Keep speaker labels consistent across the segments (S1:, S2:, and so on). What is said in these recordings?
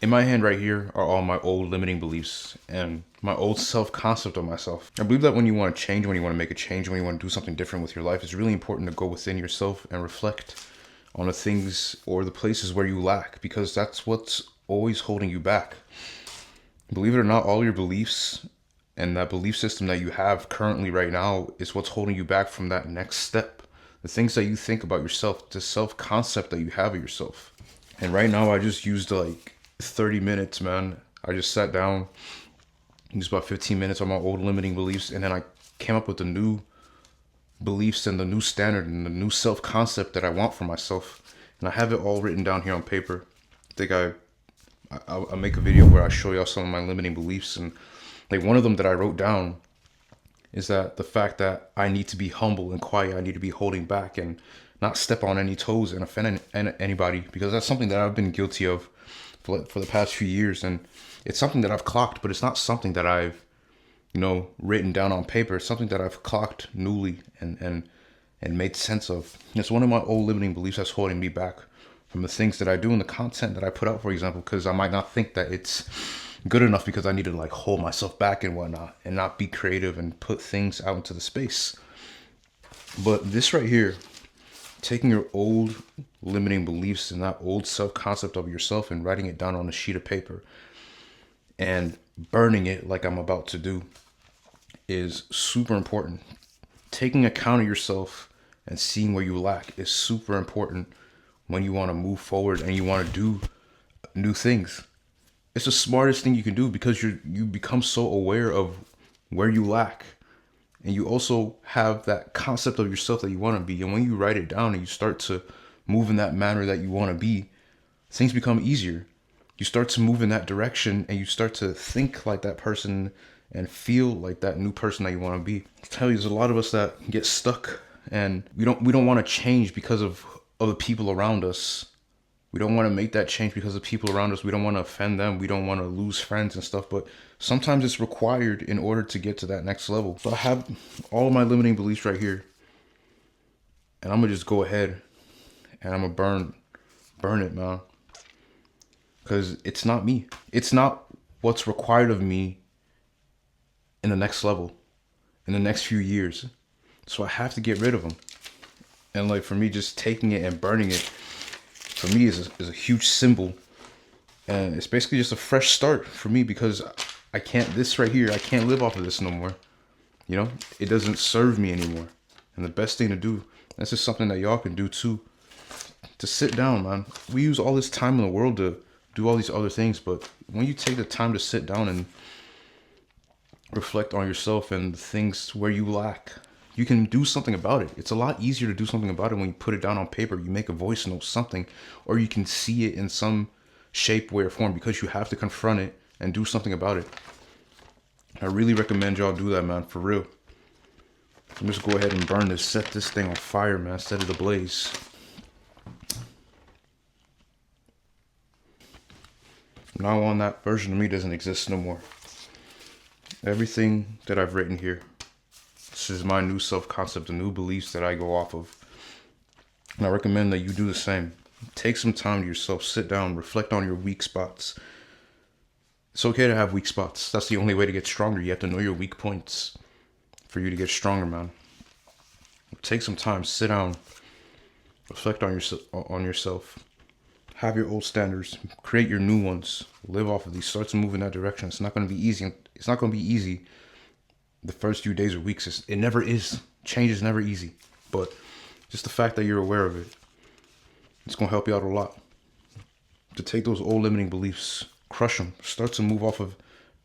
S1: In my hand right here are all my old limiting beliefs and my old self-concept of myself. I believe that when you want to change, when you want to make a change, when you want to do something different with your life, it's really important to go within yourself and reflect on the things or the places where you lack, because that's what's always holding you back. Believe it or not, all your beliefs and that belief system that you have currently right now is what's holding you back from that next step. The things that you think about yourself, the self-concept that you have of yourself. And right now I just used like 30 minutes, man. I just sat down, used about 15 minutes on my old limiting beliefs, and then I came up with the new beliefs and the new standard and the new self-concept that I want for myself. And I have it all written down here on paper. I think I'll make a video where I show y'all some of my limiting beliefs. And like one of them that I wrote down is that the fact that I need to be humble and quiet, I need to be holding back and not step on any toes and offend anybody, because that's something that I've been guilty of for the past few years. And it's something that I've clocked, but it's not something that I've, written down on paper. It's something that I've clocked newly and made sense of. It's one of my old limiting beliefs that's holding me back from the things that I do and the content that I put out, for example, because I might not think that it's good enough because I need to like hold myself back and whatnot and not be creative and put things out into the space. But this right here, taking your old limiting beliefs and that old self-concept of yourself and writing it down on a sheet of paper and burning it like I'm about to do is super important. Taking account of yourself and seeing where you lack is super important when you want to move forward and you want to do new things. It's the smartest thing you can do because you become so aware of where you lack, and you also have that concept of yourself that you want to be. And when you write it down and you start to move in that manner that you want to be, things become easier. You start to move in that direction and you start to think like that person and feel like that new person that you want to be. I tell you, there's a lot of us that get stuck and we don't want to change because of other people around us. We don't want to make that change because of people around us. We don't want to offend them. We don't want to lose friends and stuff. But sometimes it's required in order to get to that next level. So I have all of my limiting beliefs right here. And I'm going to just go ahead and I'm going to burn it, man. Because it's not me. It's not what's required of me in the next level, in the next few years. So I have to get rid of them. And like for me, just taking it and burning it, for me is a huge symbol. And it's basically just a fresh start for me, because I can't live off of this no more. It doesn't serve me anymore. And the best thing to do, this is something that y'all can do too, to sit down, man. We use all this time in the world to do all these other things, but when you take the time to sit down and reflect on yourself and the things where you lack, you can do something about it. It's a lot easier to do something about it when you put it down on paper. You make a voice note, something, or you can see it in some shape, way, or form, because you have to confront it and do something about it. I really recommend y'all do that, man, for real. I'm just go ahead and burn this, set this thing on fire, man, set it ablaze. Now on, that version of me doesn't exist no more. Everything that I've written here, this is my new self-concept, the new beliefs that I go off of. And I recommend that you do the same. Take some time to yourself, sit down, reflect on your weak spots. It's okay to have weak spots. That's the only way to get stronger. You have to know your weak points for you to get stronger, man. Take some time, sit down, reflect on yourself. Have your old standards, create your new ones, live off of these, start to move in that direction. It's not going to be easy. It's not going to be easy the first few days or weeks. It never is. Change is never easy. But just the fact that you're aware of it, it's going to help you out a lot. To take those old limiting beliefs, crush them, start to move off of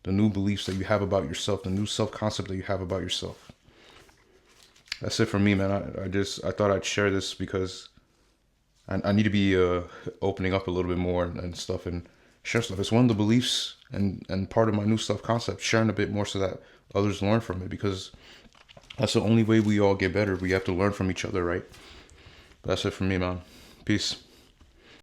S1: the new beliefs that you have about yourself, the new self-concept that you have about yourself. That's it for me, man. I thought I'd share this because I need to be opening up a little bit more and stuff and share stuff. It's one of the beliefs and part of my new self-concept, sharing a bit more so that others learn from it, because that's the only way we all get better. We have to learn from each other, right? But that's it for me, man. Peace.